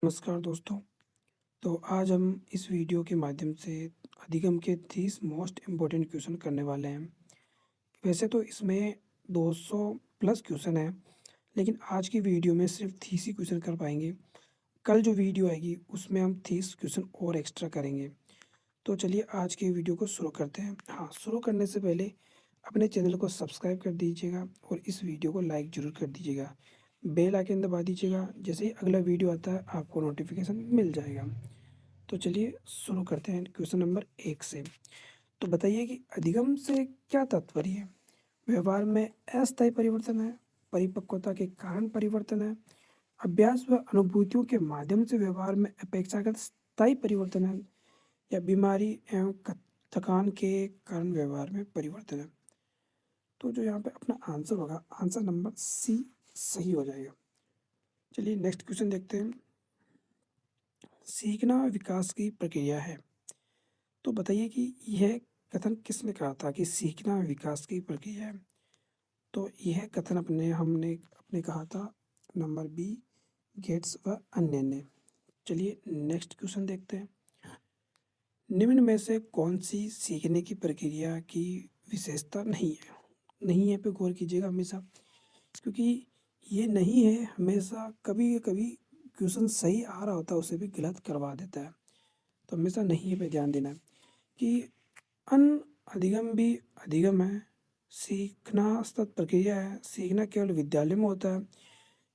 नमस्कार दोस्तों। तो आज हम इस वीडियो के माध्यम से अधिगम के 30 मोस्ट इम्पोर्टेंट क्वेश्चन करने वाले हैं। वैसे तो इसमें 200 प्लस क्वेश्चन हैं, लेकिन आज की वीडियो में सिर्फ 30 ही क्वेश्चन कर पाएंगे। कल जो वीडियो आएगी उसमें हम 30 क्वेश्चन और एक्स्ट्रा करेंगे। तो चलिए आज की वीडियो को शुरू करते हैं। हाँ, शुरू करने से पहले अपने चैनल को सब्सक्राइब कर दीजिएगा और इस वीडियो को लाइक ज़रूर कर दीजिएगा। बेल आइकन दबा दीजिएगा, जैसे ही अगला वीडियो आता है आपको नोटिफिकेशन मिल जाएगा। तो चलिए शुरू करते हैं क्वेश्चन नंबर 1 से। तो बताइए कि अधिगम से क्या तात्पर्य है? व्यवहार में अस्थायी परिवर्तन है, परिपक्वता के कारण परिवर्तन है, अभ्यास व अनुभूतियों के माध्यम से व्यवहार में अपेक्षाकृत स्थायी परिवर्तन है, या बीमारी एवं थकान के कारण व्यवहार में परिवर्तन है। तो जो यहाँ पे अपना आंसर होगा, आंसर नंबर सी सही हो जाएगा। चलिए नेक्स्ट क्वेश्चन देखते हैं। सीखना विकास की प्रक्रिया है। तो बताइए कि यह कथन किसने कहा था कि सीखना विकास की प्रक्रिया है? तो यह कथन हमने कहा था नंबर बी, गेट्स व अन्य ने। चलिए नेक्स्ट क्वेश्चन देखते हैं। निम्न में से कौन सी सीखने की प्रक्रिया की विशेषता नहीं है? नहीं है पे गौर कीजिएगा हमेशा, क्योंकि ये नहीं है हमेशा कभी कभी क्वेश्चन सही आ रहा होता है उसे भी गलत करवा देता है। तो हमेशा नहीं है पे ध्यान देना है कि अन अधिगम भी अधिगम है, सीखना सतत प्रक्रिया है, सीखना केवल विद्यालय में होता है,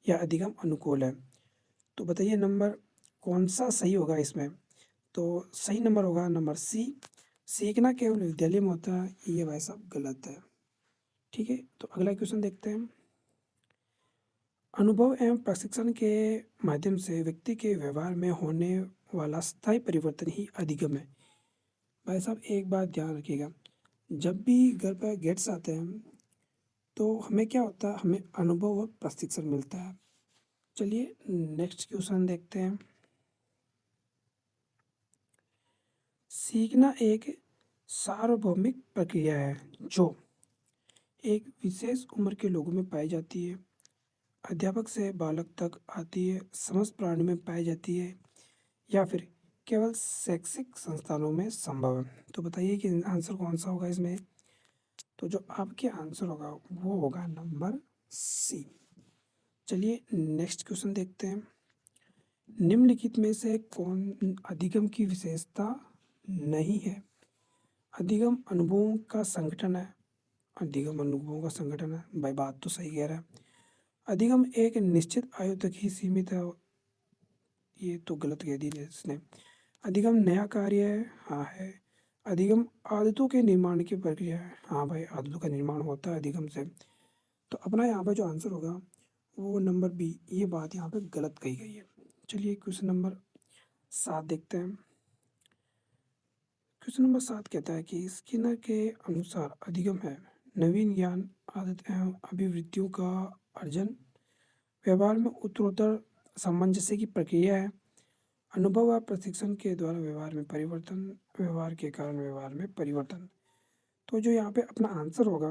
या अधिगम अनुकूल है। तो बताइए नंबर कौन सा सही होगा इसमें? तो सही नंबर होगा नंबर सी, सीखना केवल विद्यालय में होता है। ये भाई साहब गलत है। ठीक है, तो अगला क्वेश्चन देखते हैं। अनुभव एवं प्रशिक्षण के माध्यम से व्यक्ति के व्यवहार में होने वाला स्थायी परिवर्तन ही अधिगम है। भाई साहब एक बात ध्यान रखिएगा, जब भी घर पर गेट्स आते हैं तो हमें क्या होता है, हमें अनुभव और प्रशिक्षण मिलता है। चलिए नेक्स्ट क्वेश्चन देखते हैं। सीखना एक सार्वभौमिक प्रक्रिया है जो एक विशेष उम्र के लोगों में पाई जाती है, अध्यापक से बालक तक आती है, समस्त प्राणी में पाई जाती है, या फिर केवल शैक्षिक संस्थानों में संभव है। तो बताइए कि आंसर कौन सा होगा इसमें? तो जो आपके आंसर होगा वो होगा नंबर सी। चलिए नेक्स्ट क्वेश्चन देखते हैं। निम्नलिखित में से कौन अधिगम की विशेषता नहीं है? अधिगम अनुभवों का संगठन है। अधिगम अनुभवों का संगठन है, भाई बात तो सही कह रहा है। अधिगम एक निश्चित आयु तक ही सीमित है, ये तो गलत कह दिया इसने। अधिगम नया कार्य है, हाँ है। अधिगम आदतों के निर्माण की प्रक्रिया है, हाँ भाई आदतों का निर्माण होता है अधिगम से। तो अपना यहाँ पर जो आंसर होगा वो नंबर बी, ये बात यहाँ पे गलत कही गई है। चलिए क्वेश्चन नंबर 7 देखते हैं। क्वेश्चन नंबर 7 कहता है कि स्किनर के अनुसार अधिगम है नवीन ज्ञान, आदत एवं अभिवृत्तियों का अर्जन, व्यवहार में उत्तरोत्तर सामंजस्य की प्रक्रिया है, अनुभव व प्रशिक्षण के द्वारा व्यवहार में परिवर्तन, व्यवहार के कारण व्यवहार में परिवर्तन। तो जो यहाँ पे अपना आंसर होगा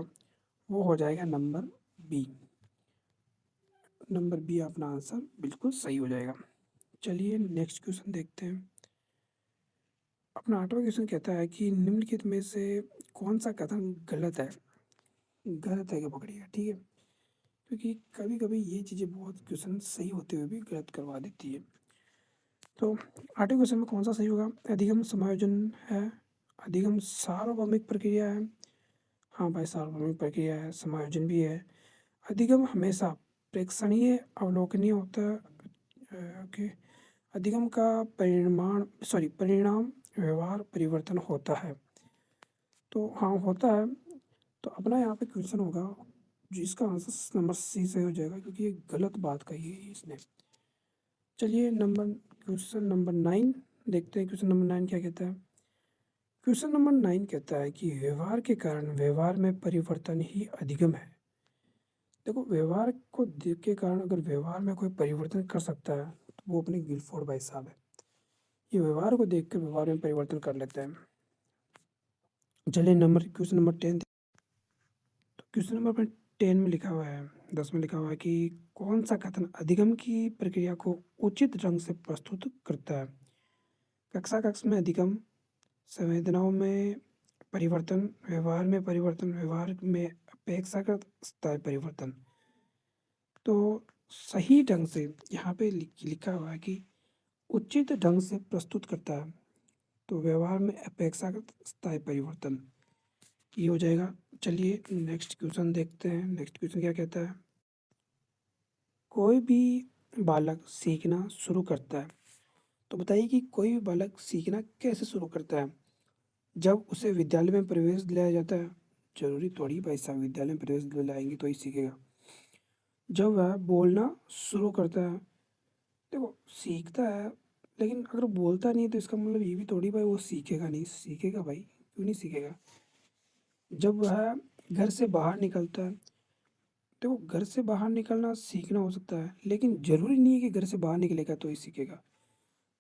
वो हो जाएगा नंबर बी। नंबर बी अपना आंसर बिल्कुल सही हो जाएगा। चलिए नेक्स्ट क्वेश्चन देखते हैं। अपना 8वां क्वेश्चन कहता है कि निम्नलिखित में से कौन सा कथन गलत है? गलत है क्या पकड़िएगा, ठीक है, क्योंकि कभी कभी ये चीज़ें बहुत क्वेश्चन सही होते हुए भी गलत करवा देती है। तो 8वें क्वेश्चन में कौन सा सही होगा? अधिगम समायोजन है, अधिगम सार्वभौमिक प्रक्रिया है, हाँ भाई सार्वभौमिक प्रक्रिया है, समायोजन भी है, अधिगम हमेशा प्रेक्षणीय अवलोकनीय होता है, ओके, अधिगम का परिणाम व्यवहार परिवर्तन होता है। तो हाँ होता है। तो अपना यहाँ पे क्वेश्चन होगा जिसका आंसर नंबर सी सही हो जाएगा, क्योंकि ये गलत बात कही है इसने। चलिए क्वेश्चन नंबर 9 देखते हैं। क्वेश्चन नंबर 9 क्या कहता है? क्वेश्चन नंबर 9 कहता है कि व्यवहार के कारण व्यवहार में परिवर्तन ही अधिगम है। देखो, व्यवहार को देख के कारण अगर व्यवहार में कोई परिवर्तन कर सकता है तो वो अपने गिलफोर्ड भाई साहब है। ये व्यवहार को देख कर व्यवहार में परिवर्तन कर लेते हैं। चलिए क्वेश्चन नंबर 10। तो क्वेश्चन नंबर 10 में लिखा हुआ है 10 में लिखा हुआ है कि कौन सा कथन अधिगम की प्रक्रिया को उचित ढंग से प्रस्तुत करता है। कक्षा कक्ष में अधिगम संवेदनाओं में परिवर्तन, व्यवहार में परिवर्तन, व्यवहार में अपेक्षाकृत स्थायी परिवर्तन। तो सही ढंग से यहाँ पे लिखा हुआ है कि उचित ढंग से प्रस्तुत करता है, तो व्यवहार में अपेक्षाकृत स्थायी परिवर्तन ये हो जाएगा। चलिए नेक्स्ट क्वेश्चन देखते हैं। नेक्स्ट क्वेश्चन क्या कहता है। कोई भी बालक सीखना शुरू करता है, तो बताइए कि कोई भी बालक सीखना कैसे शुरू करता है। जब उसे विद्यालय में प्रवेश दिलाया जाता है, जरूरी थोड़ी भाई साहब विद्यालय में प्रवेश दिलाएंगे तो ही सीखेगा। जब वह बोलना शुरू करता है, देखो सीखता है, लेकिन अगर बोलता नहीं है तो इसका मतलब ये भी थोड़ी भाई वो सीखेगा नहीं, सीखेगा भाई, क्यों नहीं सीखेगा। जब वह घर से बाहर निकलता है, देखो घर से बाहर निकलना सीखना हो सकता है, लेकिन जरूरी नहीं है कि घर से बाहर निकलेगा तो ही सीखेगा।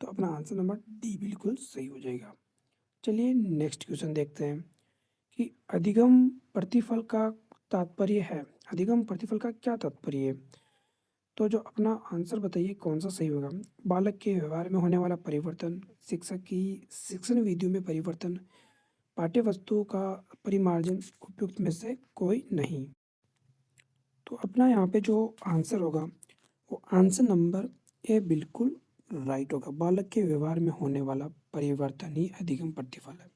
तो अपना आंसर नंबर डी बिल्कुल सही हो जाएगा। चलिए नेक्स्ट क्वेश्चन देखते हैं कि अधिगम प्रतिफल का तात्पर्य है। अधिगम प्रतिफल का क्या तात्पर्य है। तो जो अपना आंसर बताइए कौन सा सही होगा। बालक के व्यवहार में होने वाला परिवर्तन, शिक्षक की शिक्षण विधियों में परिवर्तन, पाठ्य वस्तु का परिमार्जन, उपयुक्त में से कोई नहीं। तो अपना यहाँ पे जो आंसर होगा वो आंसर नंबर ए बिल्कुल राइट होगा। बालक के व्यवहार में होने वाला परिवर्तन ही अधिगम प्रतिफल है।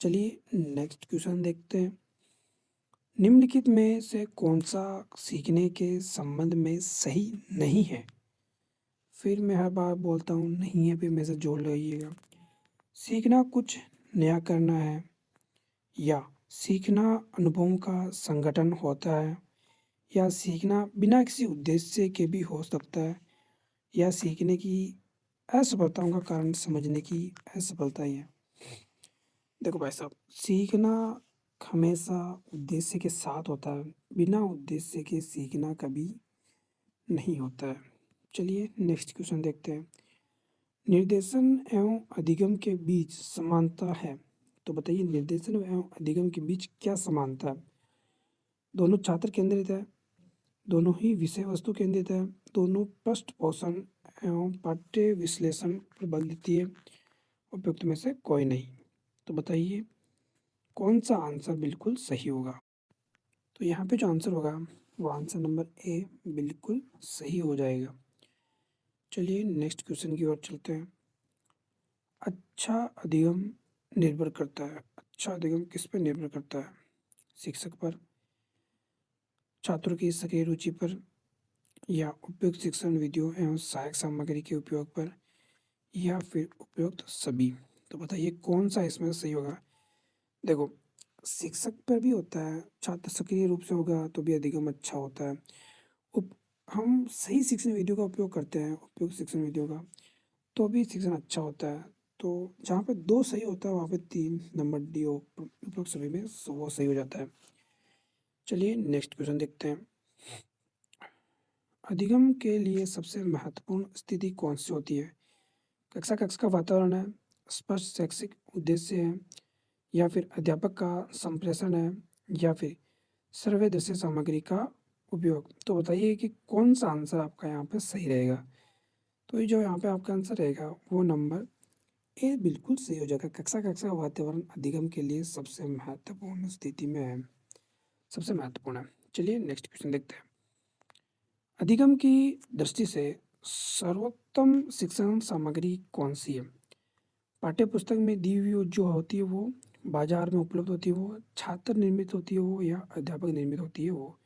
चलिए नेक्स्ट क्वेश्चन देखते हैं। निम्नलिखित में से कौन सा सीखने के संबंध में सही नहीं है। फिर मैं हर बार बोलता हूँ नहीं है, फिर मेरे से जोड़ रहिएगा। सीखना कुछ नया करना है, या सीखना अनुभवों का संगठन होता है, या सीखना बिना किसी उद्देश्य के भी हो सकता है, या सीखने की असफलताओं का कारण समझने की असफलता ही है। देखो भाई साहब, सीखना हमेशा उद्देश्य के साथ होता है, बिना उद्देश्य के सीखना कभी नहीं होता है। चलिए नेक्स्ट क्वेश्चन देखते हैं। निर्देशन एवं अधिगम के बीच समानता है, तो बताइए निर्देशन एवं अधिगम के बीच क्या समानता है। दोनों छात्र केंद्रित है, दोनों ही विषय वस्तु केंद्रित है, दोनों पृष्ठ पोषण एवं पाठ्य विश्लेषण पर बल देती है, उपयुक्त में से कोई नहीं। तो बताइए कौन सा आंसर बिल्कुल सही होगा। तो यहाँ पे जो आंसर होगा वो आंसर नंबर ए बिल्कुल सही हो जाएगा। चलिए नेक्स्ट क्वेश्चन की ओर चलते हैं। अच्छा अधिगम निर्भर करता है, अच्छा अधिगम किस पर निर्भर करता है। शिक्षक पर, छात्रों की सक्रिय रुचि पर, या उपयुक्त शिक्षण विधियों एवं सहायक सामग्री के उपयोग पर, या फिर उपयुक्त सभी। तो बताइए कौन सा इसमें सही होगा। देखो शिक्षक पर भी होता है, छात्र सक्रिय रूप से होगा तो भी अधिगम अच्छा होता है। उप हम सही शिक्षण विधियों का उपयोग करते हैं, उपयुक्त शिक्षण विधियों का, तो भी शिक्षण अच्छा होता है। तो जहाँ पे दो सही होता है वहाँ पे 3 नंबर डी उपयुक्त सभी में वो सही हो जाता है। चलिए नेक्स्ट क्वेश्चन देखते हैं। अधिगम के लिए सबसे महत्वपूर्ण स्थिति कौन सी होती है। कक्षा कक्ष का वातावरण है, स्पष्ट शैक्षिक उद्देश्य है, या फिर अध्यापक का संप्रेषण है, या फिर सर्वदर्शी सामग्री का उपयोग। तो बताइए कि कौन सा आंसर आपका यहाँ पे सही रहेगा। तो ये जो यहाँ पे आपका आंसर रहेगा वो नंबर ए बिल्कुल सही हो जाएगा। कक्षा कक्षा का वातावरण अधिगम के लिए सबसे महत्वपूर्ण स्थिति में है, सबसे महत्वपूर्ण है। चलिए नेक्स्ट क्वेश्चन देखते हैं। अधिगम की दृष्टि से सर्वोत्तम शिक्षण सामग्री कौन सी है। पाठ्य पुस्तक में दी हुई जो होती है वो, बाजार में उपलब्ध होती है वो, छात्र निर्मित होती है वो, या अध्यापक निर्मित होती है वो।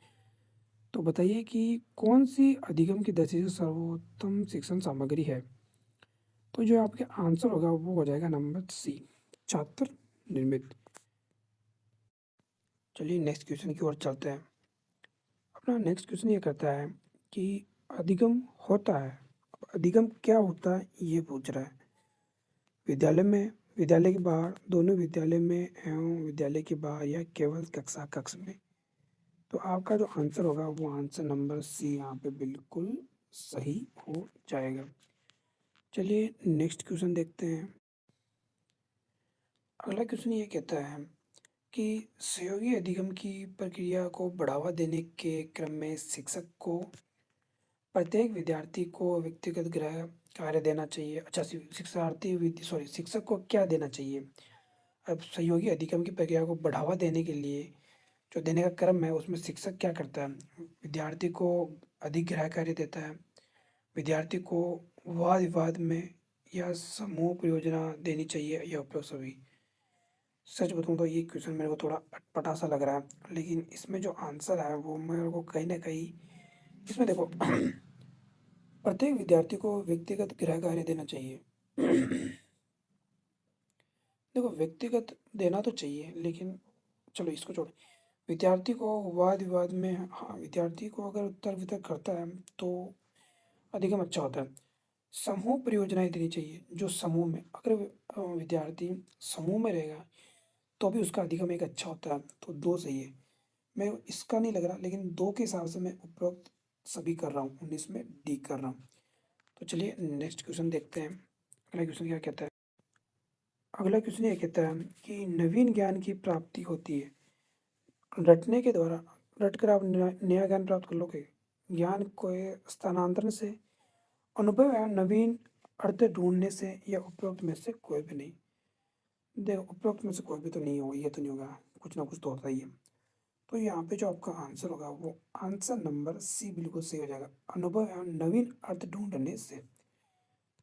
तो बताइए कि कौन सी अधिगम की दृष्टि से सर्वोत्तम शिक्षण सामग्री है। तो जो आपके आंसर होगा वो हो जाएगा नंबर सी, छात्र निर्मित। चलिए नेक्स्ट क्वेश्चन की ओर चलते हैं। अपना नेक्स्ट क्वेश्चन ये कहता है कि अधिगम होता है, अब अधिगम क्या होता है ये पूछ रहा है। विद्यालय में, विद्यालय के बाहर, दोनों विद्यालय में एवं विद्यालय के बाहर, या केवल कक्षा कक्ष में। तो आपका जो आंसर होगा वो आंसर नंबर सी यहाँ पे बिल्कुल सही हो जाएगा। चलिए नेक्स्ट क्वेश्चन देखते हैं। अगला क्वेश्चन ये कहता है कि सहयोगी अधिगम की प्रक्रिया को बढ़ावा देने के क्रम में शिक्षक को प्रत्येक विद्यार्थी को व्यक्तिगत गृह कार्य देना चाहिए। अच्छा, शिक्षक को क्या देना चाहिए? अब सहयोगी अधिगम की प्रक्रिया को बढ़ावा देने के लिए जो देने का क्रम है उसमें शिक्षक क्या करता है? विद्यार्थी को अधिक गृह कार्य देता है, विद्यार्थी को वाद विवाद में या समूह परियोजना देनी चाहिए या उपयोग सभी। सच बताऊँ तो ये क्वेश्चन मेरे को थोड़ा अटपटा सा लग रहा है, लेकिन इसमें जो आंसर है वो मेरे को कहीं ना कहीं इसमें देखो प्रत्येक विद्यार्थी को व्यक्तिगत गृह कार्य देना चाहिए। देखो, व्यक्तिगत देना तो चाहिए, लेकिन चलो इसको छोड़। विद्यार्थी को वाद विवाद में, हाँ, विद्यार्थी को अगर उत्तर वितर्क करता है तो अधिगम अच्छा होता है। समूह परियोजनाएं देनी चाहिए, जो समूह में अगर विद्यार्थी समूह में रहेगा तो भी उसका अधिगम एक अच्छा होता है, तो दो सही है। मैं इसका नहीं लग रहा, लेकिन दो के हिसाब से मैं उपरोक्त सभी कर रहा हूँ, 19 में डी कर रहा हूँ। तो चलिए नेक्स्ट क्वेश्चन देखते हैं। अगला क्वेश्चन क्या कहता है? अगला क्वेश्चन ये कहता है कि नवीन ज्ञान की प्राप्ति होती है रटने के द्वारा। रट कर आप नया ज्ञान प्राप्त कर लोगे। ज्ञान को स्थानांतरण से, अनुभव या नवीन अर्थ ढूंढने से, या उपरोक्त में से कोई भी नहीं। देखो, उपरोक्त में से कोई भी तो नहीं होगा, ये तो नहीं होगा, कुछ ना कुछ तो होता ही है। तो यहाँ पे जो आपका आंसर होगा वो आंसर नंबर सी बिल्कुल सही हो जाएगा, अनुभव या नवीन अर्थ ढूंढने से।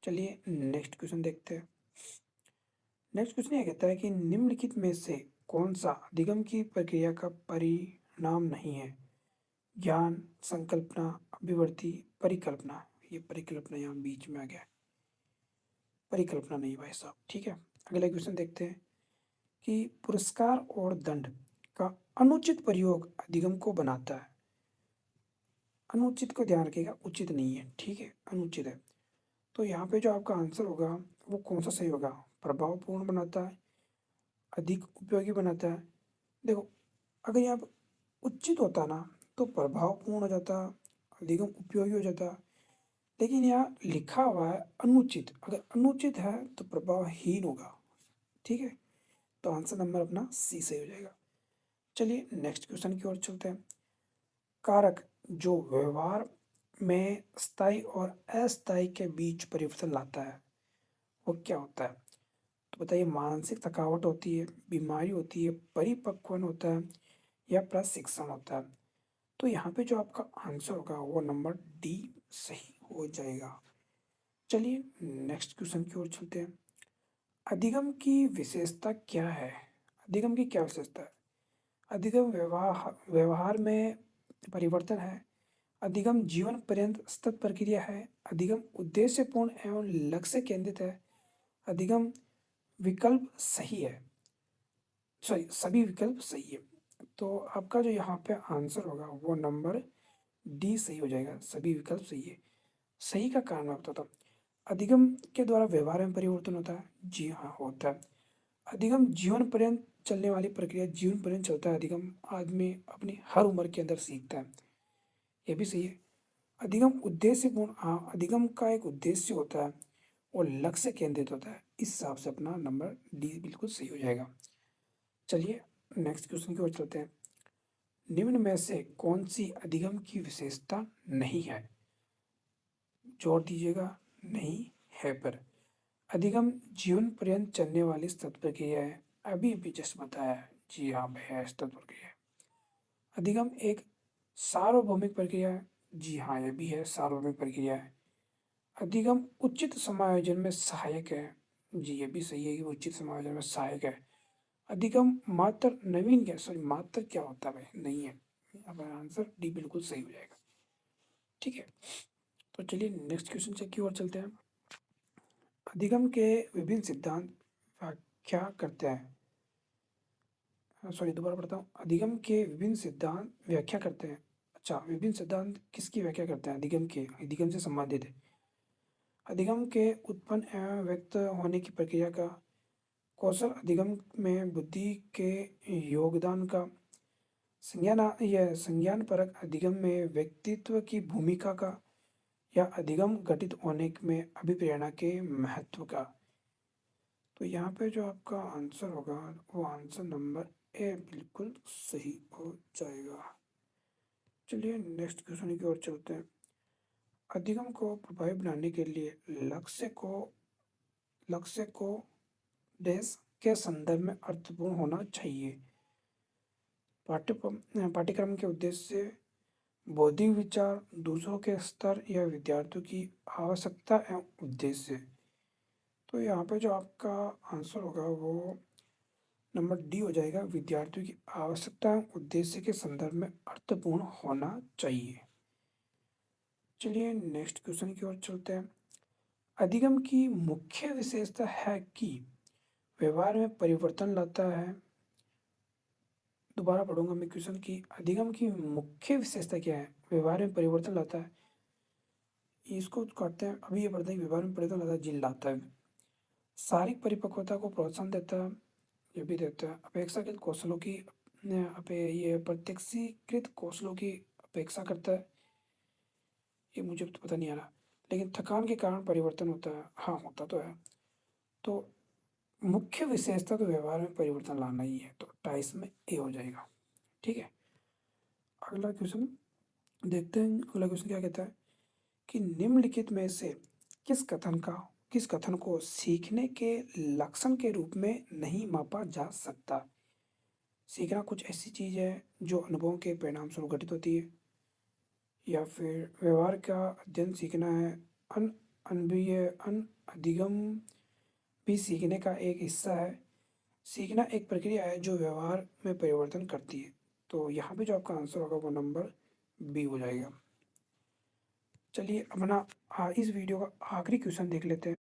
चलिए नेक्स्ट क्वेश्चन देखते हैं। नेक्स्ट क्वेश्चन ये कहता है कि निम्नलिखित में से कौन सा अधिगम की प्रक्रिया का परिणाम नहीं है? ज्ञान, संकल्पना, अभिव्यक्ति, परिकल्पना। ये परिकल्पना यहाँ बीच में आ गया है, परिकल्पना नहीं भाई साहब। ठीक है, अगला क्वेश्चन देखते हैं कि पुरस्कार और दंड का अनुचित प्रयोग अधिगम को बनाता है। अनुचित को ध्यान रखिएगा, उचित नहीं है, ठीक है, अनुचित है। तो यहाँ पे जो आपका आंसर होगा वो कौन सा सही होगा? प्रभावपूर्ण बनाता है, अधिक उपयोगी बनाता है। देखो, अगर यहाँ पे उचित होता ना तो प्रभावपूर्ण हो जाता, अधिगम उपयोगी हो जाता, लेकिन यहाँ लिखा हुआ है अनुचित। अगर अनुचित है तो प्रभावहीन होगा। ठीक है, तो आंसर नंबर अपना सी सही हो जाएगा। चलिए नेक्स्ट क्वेश्चन की ओर चलते हैं। कारक जो व्यवहार में स्थायी और अस्थायी के बीच परिवर्तन लाता है वो क्या होता है? तो बताइए, मानसिक थकावट होती है, बीमारी होती है, परिपक्वन होता है, या प्रशिक्षण होता है? तो यहाँ पे जो आपका आंसर होगा वो नंबर डी सही हो जाएगा। चलिए नेक्स्ट क्वेश्चन की ओर चलते हैं। अधिगम की विशेषता क्या है? अधिगम की क्या विशेषता है? अधिगम व्यवहार में परिवर्तन है, अधिगम जीवन पर्यंत सतत प्रक्रिया है, अधिगम उद्देश्यपूर्ण एवं लक्ष्य केंद्रित है, अधिगम विकल्प सही है, सॉरी सभी विकल्प सही है। तो आपका जो यहाँ पे आंसर होगा वो नंबर डी सही हो जाएगा, सभी विकल्प सही है। सही का कारण मैं बताता हूँ। अधिगम के द्वारा व्यवहार में परिवर्तन होता है, जी हाँ होता है। अधिगम जीवन पर्यंत चलने वाली प्रक्रिया, जीवन पर्यंत चलता है अधिगम, आदमी अपनी हर उम्र के अंदर सीखता है, ये भी सही है। अधिगम उद्देश्यपूर्ण, हाँ, अधिगम का एक उद्देश्य होता है और लक्ष्य केंद्रित होता है, इस हिसाब से अपना नंबर डी बिल्कुल सही हो जाएगा। चलिए नेक्स्ट क्वेश्चन की ओर चलते हैं। निम्न में से कौन सी अधिगम की विशेषता नहीं है? जोर दीजिएगा, नहीं है पर। अधिगम जीवन पर्यंत चलने वाली सतत प्रक्रिया है, अभी अभी जस्ट बताया है, जी हाँ भैया, सतत प्रक्रिया है। अधिगम एक सार्वभौमिक प्रक्रिया है, जी हाँ ये भी है, सार्वभौमिक प्रक्रिया है। अधिगम उचित समायोजन में सहायक है, जी ये भी सही है कि उचित समायोजन में सहायक है। अधिगम मात्र नवीन क्या, सॉरी मात्र क्या होता है भाई, नहीं है। अब आंसर डी बिल्कुल सही हो जाएगा। ठीक है, तो चलिए नेक्स्ट क्वेश्चन से की ओर चलते हैं। अधिगम के विभिन्न सिद्धांत व्याख्या करते हैं, सॉरी दोबारा पढ़ता हूँ। अधिगम के विभिन्न सिद्धांत व्याख्या करते हैं। अच्छा, विभिन्न सिद्धांत किसकी व्याख्या करते हैं? अधिगम के, अधिगम से संबंधित है। अधिगम के उत्पन्न एवं व्यक्त होने की प्रक्रिया का कौशल, अधिगम में बुद्धि के योगदान का संज्ञान, यह संज्ञान परक, अधिगम में व्यक्तित्व की भूमिका का, या अधिगम घटित होने में अभिप्रेरणा के महत्व का। तो यहाँ पे जो आपका आंसर होगा वो आंसर नंबर ए बिल्कुल सही हो जाएगा। चलिए नेक्स्ट क्वेश्चन की ओर चलते हैं। अधिगम को प्रभावी बनाने के लिए लक्ष्य को देश के संदर्भ में अर्थपूर्ण होना चाहिए। पाठ्यक्रम के उद्देश्य, बौद्धिक विचार, दूसरों के स्तर या विद्यार्थियों की आवश्यकता एवं उद्देश्य। तो यहाँ पे जो आपका आंसर होगा वो नंबर डी हो जाएगा, विद्यार्थियों की आवश्यकता एवं उद्देश्य के संदर्भ में अर्थपूर्ण होना चाहिए। चलिए नेक्स्ट क्वेश्चन की ओर चलते हैं। अधिगम की मुख्य विशेषता है कि व्यवहार में परिवर्तन लाता है। दोबारा पढ़ूंगा मैं क्वेश्चन की, अधिगम की मुख्य विशेषता क्या है? व्यवहार में परिवर्तन लाता है। इसको करते हैं, अभी ये पढ़ते हैं कि व्यवहार में परिवर्तन लाता है, जी लाता है। शारीरिक परिपक्वता को प्रोत्साहन देता है, ये भी देता है। अपेक्षाकृत कौशलों की ये प्रत्यक्षीकृत कौशलों की अपेक्षा करता है, ये मुझे तो पता नहीं आ रहा। लेकिन थकान के कारण परिवर्तन होता है, हाँ होता तो है। तो मुख्य विशेषता तो व्यवहार में परिवर्तन लाना ही है, तो 28 में ए हो जाएगा। ठीक है, अगला क्वेश्चन देखते हैं। अगला क्वेश्चन क्या कहता है कि निम्नलिखित में से किस कथन को सीखने के लक्षण के रूप में नहीं मापा जा सकता? सीखना कुछ ऐसी चीज है जो अनुभवों के परिणाम स्वरूप घटित होती है, या फिर व्यवहार का अध्ययन सीखना है। अन अनभिय अन अधिगम भी सीखने का एक हिस्सा है। सीखना एक प्रक्रिया है जो व्यवहार में परिवर्तन करती है। तो यहाँ पे जो आपका आंसर होगा वो नंबर बी हो जाएगा। चलिए अपना इस वीडियो का आखिरी क्वेश्चन देख लेते हैं।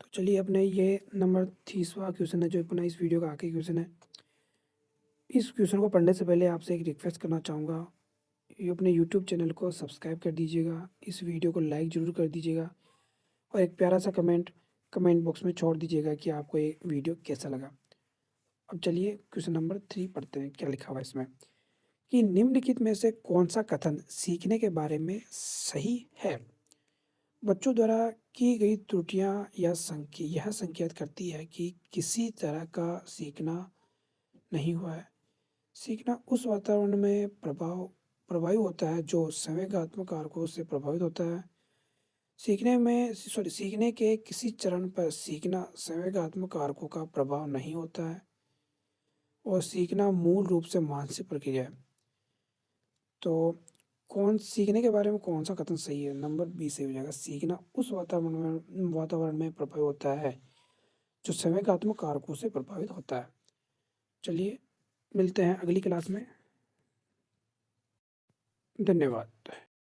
तो चलिए अपने ये नंबर 30वां क्वेश्चन है जो अपना इस वीडियो का आखिरी क्वेश्चन है। इस क्वेश्चन को पढ़ने से पहले आपसे एक रिक्वेस्ट करना चाहूँगा, ये अपने यूट्यूब चैनल को सब्सक्राइब कर दीजिएगा, इस वीडियो को लाइक ज़रूर कर दीजिएगा और एक प्यारा सा कमेंट बॉक्स में छोड़ दीजिएगा कि आपको ये वीडियो कैसा लगा। अब चलिए क्वेश्चन नंबर 3 पढ़ते हैं, क्या लिखा हुआ है इसमें कि निम्नलिखित में से कौन सा कथन सीखने के बारे में सही है? बच्चों द्वारा की गई त्रुटियां यह संकेत करती है कि किसी तरह का सीखना नहीं हुआ है। सीखना उस वातावरण में प्रभावी होता है जो संवेगात्मक कारकों से प्रभावित होता है। सीखने के किसी चरण पर सीखना संवेगात्मक कारकों का प्रभाव नहीं होता है और सीखना मूल रूप से मानसिक प्रक्रिया है। तो कौन सीखने के बारे में कौन सा कथन सही है? नंबर बी सही हो जाएगा। सीखना उस वातावरण में प्रभावित होता है जो संवेगात्मक कारकों से प्रभावित होता है। चलिए मिलते हैं अगली क्लास में। धन्यवाद।